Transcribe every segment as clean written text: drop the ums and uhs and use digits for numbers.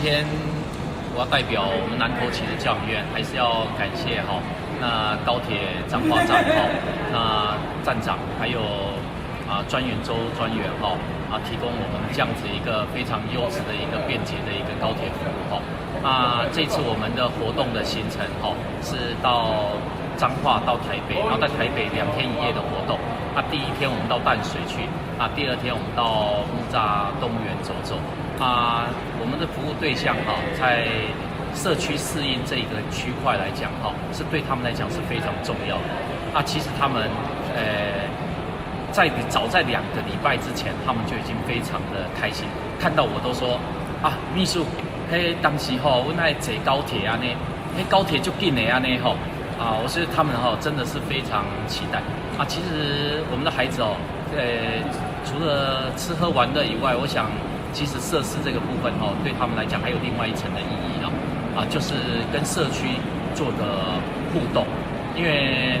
天我要代表我们南投旗的教养院，还是要感谢那高铁彰化站那站长还有专员周专员提供我们这样子一个非常优质的一个便捷的一个高铁服务这次我们的活动的行程是到彰化到台北，然后在台北2天1夜的活动。第一天我们到淡水去，第二天我们到木栅动物园走走。我们的服务对象在社区适应这个区块来讲是对他们来讲是非常重要的。其实他们早在2个礼拜之前，他们就已经非常的开心，看到我都说秘书，当时我那坐高铁高铁就近的我觉得他们真的是非常期待其实我们的孩子除了吃喝玩乐以外，我想其实设施这个部分对他们来讲还有另外一层的意义就是跟社区做个互动，因为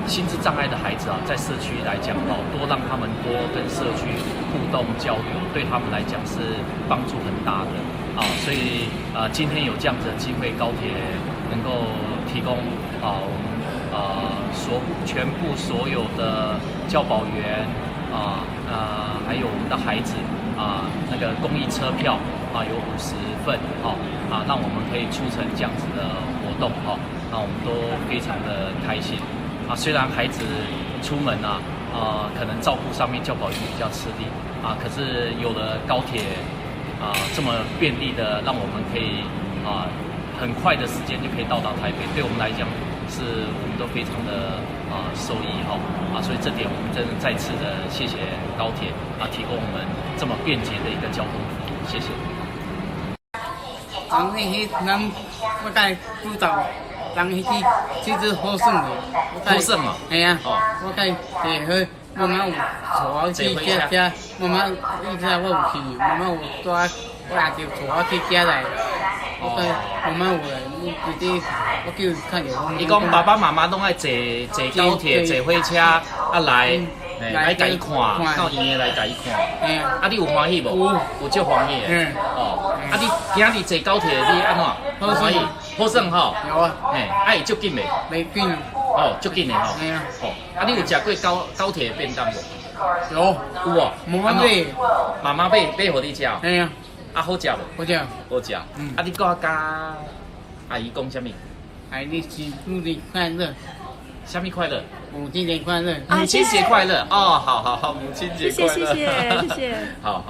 心智障碍的孩子在社区来讲多让他们多跟社区互动交流，对他们来讲是帮助很大的所以今天有这样子的机会，高铁能够提供我们全部所有的教保员还有我们的孩子那个公益车票有50份让我们可以促成这样子的活动那我们都非常的开心虽然孩子出门可能照顾上面教保员比较吃力可是有了高铁这么便利的，让我们可以很快的时间就可以到达台北，对我们来讲是我们都非常的受益所以这点我们真的再次的谢谢高铁提供我们这么便捷的一个交通服务，谢谢。我带督导，其实好耍的。好耍嘛？系啊。我带去，慢慢有坐去车，慢慢以前我有去，慢慢有带我也就坐去车来。慢慢有来，你直接我叫伊看着。伊讲爸爸妈妈拢爱坐高铁、坐火车来甲伊看，到院来甲伊看。你有欢喜无？有足欢喜的。你今日坐高铁你安怎？有欢喜？好耍有啊。会足紧的。袂紧。足紧的嘿啊。你有食过高铁便当无？有。有妈妈买。妈妈买互你食。嘿啊。好食无？好食。好食。你甲阿姨讲啥物？阿姨幸福的快乐。啥物快乐？母亲节快乐！母亲节快乐！好，母亲节快乐！谢谢。好。